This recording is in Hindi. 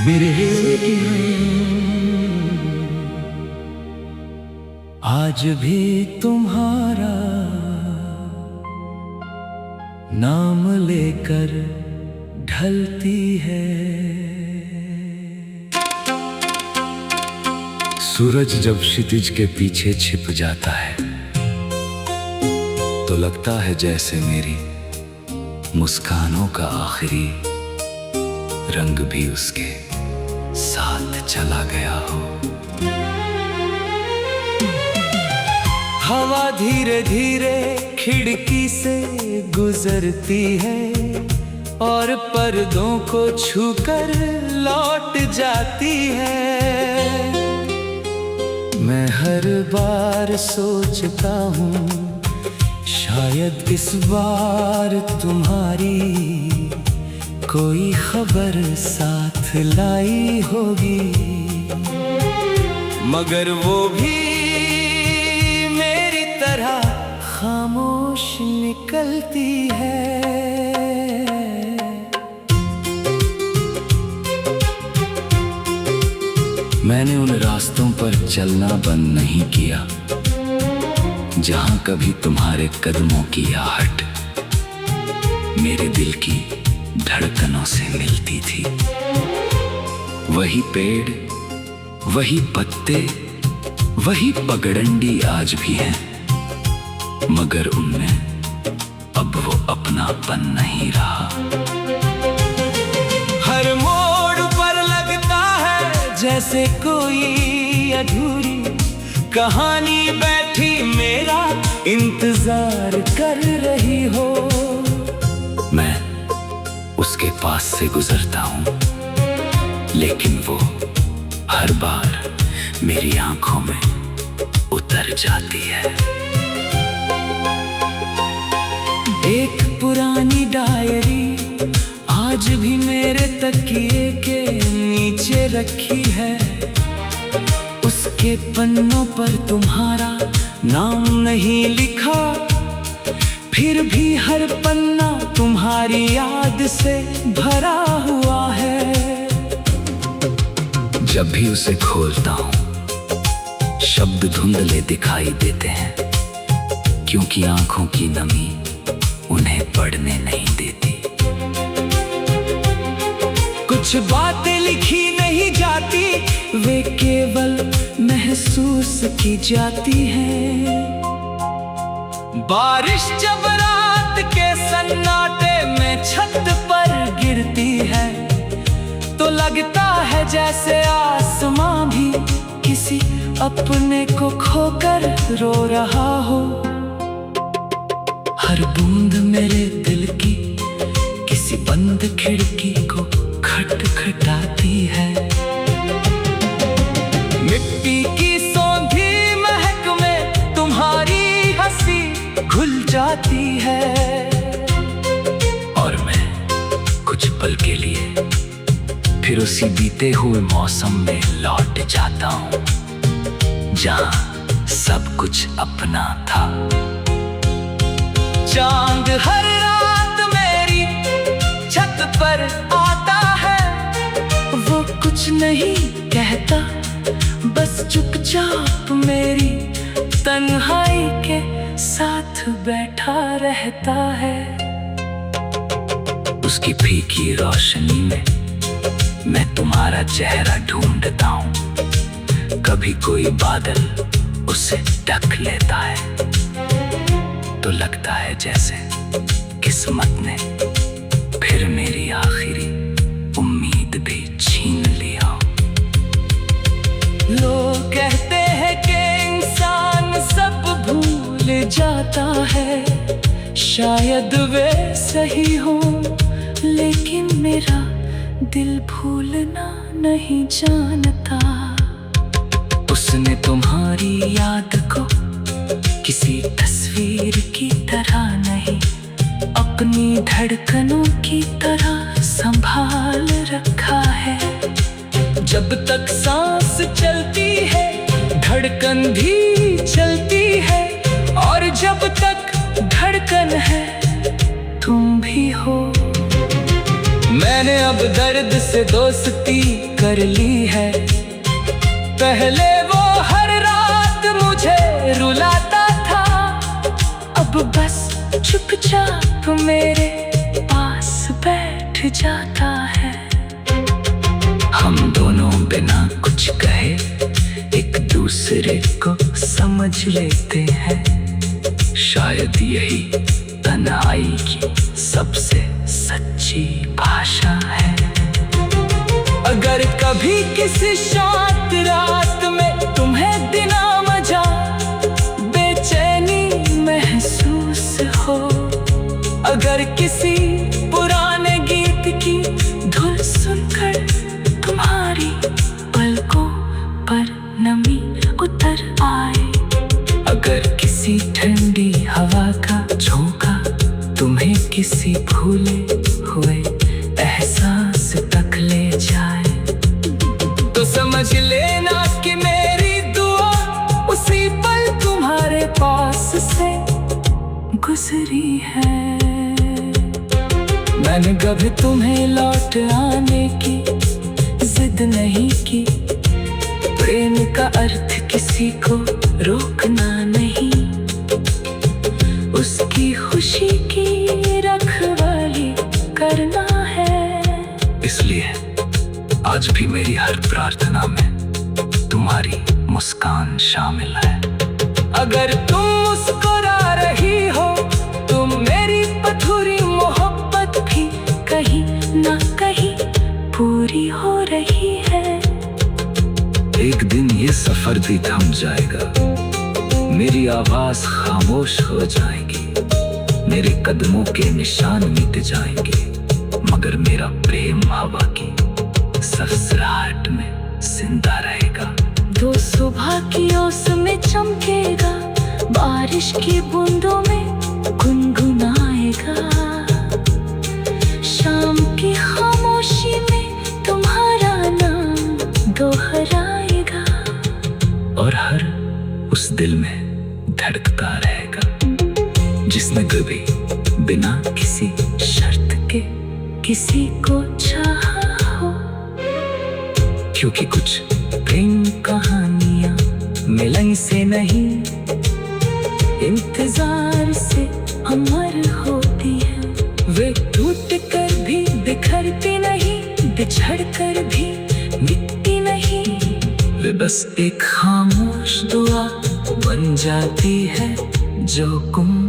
बिरहे की आज भी तुम्हारा नाम लेकर ढलती है। सूरज जब क्षितिज के पीछे छिप जाता है तो लगता है जैसे मेरी मुस्कानों का आखिरी रंग भी उसके साथ चला गया हो। हवा धीरे धीरे खिड़की से गुजरती है और पर्दों को छूकर लौट जाती है। मैं हर बार सोचता हूँ शायद इस बार तुम्हारी कोई खबर साथ लाई होगी, मगर वो भी मेरी तरह खामोश निकलती है। मैंने उन रास्तों पर चलना बंद नहीं किया जहां कभी तुम्हारे कदमों की आहट मेरे दिल की धड़कनों से मिलती थी। वही पेड़, वही पत्ते, वही पगडंडी आज भी हैं, मगर उनमें अब वो अपनापन नहीं रहा। हर मोड़ पर लगता है जैसे कोई अधूरी कहानी बैठी मेरा इंतजार कर रही हो। मैं उसके पास से गुजरता हूँ लेकिन वो हर बार मेरी आंखों में उतर जाती है। एक पुरानी डायरी आज भी मेरे तकिए के नीचे रखी है। उसके पन्नों पर तुम्हारा नाम नहीं लिखा, फिर भी हर पन्ना तुम्हारी याद से भरा हुआ है। जब भी उसे खोलता हूँ शब्द धुंधले दिखाई देते हैं, क्योंकि आंखों की नमी उन्हें पढ़ने नहीं देती। कुछ बातें लिखी नहीं जाती, वे केवल महसूस की जाती हैं। बारिश जब रात के सन्नाटे में छत पर गिरती है तो लगता है जैसे आसमां भी किसी अपने को खोकर रो रहा हो। हर बूंद मेरे दिल की किसी बंद खिड़की को खटखटाती है। मिट्टी की सौंधी महक में तुम्हारी हंसी घुल जाती है और मैं कुछ पल के लिए फिर उसी बीते हुए मौसम में लौट जाता हूँ जहाँ सब कुछ अपना था। चांद हर रात मेरी छत पर आता है, वो कुछ नहीं कहता, बस चुपचाप मेरी तन्हाई के साथ बैठा रहता है। उसकी फीकी रोशनी में मैं तुम्हारा चेहरा ढूंढता हूँ। कभी कोई बादल उसे ढक लेता है तो लगता है जैसे किस्मत ने फिर मेरी आखिरी उम्मीद भी छीन लिया। लोग कहते हैं कि इंसान सब भूल जाता है, शायद वे सही हो, लेकिन मेरा दिल भूलना नहीं जानता। उसने तुम्हारी याद को किसी तस्वीर की तरह नहीं, अपनी धड़कनों की तरह संभाल रखा है। जब तक सांस चलती है धड़कन भी चलती है, और जब तक धड़कन है तुम भी हो। मैंने अब दर्द से दोस्ती कर ली है। पहले वो हर रात मुझे रुलाता था, अब बस चुपचाप मेरे पास बैठ जाता है। हम दोनों बिना कुछ कहे एक दूसरे को समझ लेते हैं। शायद यही तन्हाई की सबसे सच्ची भाषा है। अगर कभी किसी शांत रात में तुम्हें बिना वजह बेचैनी महसूस हो, अगर किसी पुराने गीत की धुन सुनकर तुम्हारी पलकों पर नमी उतर आए, अगर किसी ठंडी हवा का झोंका तुम्हें किसी भूले हुए एहसास तक ले जाए, तो समझ लेना कि मेरी दुआ उसी पल तुम्हारे पास से गुजरी है। मैंने कभी तुम्हें लौट आने की जिद नहीं की। प्रेम का अर्थ किसी को रोकना नहीं, उसकी खुशी की रखवाली करना है। इसलिए आज भी मेरी हर प्रार्थना में तुम्हारी मुस्कान शामिल है। अगर तुम मुस्कुरा रही हो तो मेरी अधूरी मोहब्बत भी कहीं ना कहीं पूरी हो रही है। एक दिन ये सफर भी थम जाएगा, मेरी आवाज खामोश हो जाएगी, मेरे कदमों के निशान मिट जाएंगे, मगर मेरा प्रेम हवा की सरसराहट में जिंदा रहेगा। दो सुबह की ओस में चमकेगा, बारिश की बूंदों में गुनगुनाएगा, शाम की खामोशी में तुम्हारा नाम दोहराएगा, और हर उस दिल में धड़कता रहेगा जिसने कभी बिना किसी शर्त के किसी को चाहा हो। क्योंकि कुछ प्रेम कहानियां मिलन से नहीं, इंतजार से अमर होती है। वे टूट कर भी बिखरती नहीं, बिछड़ कर भी मिटती नहीं, वे बस एक खामोश दुआ बन जाती है जो गुम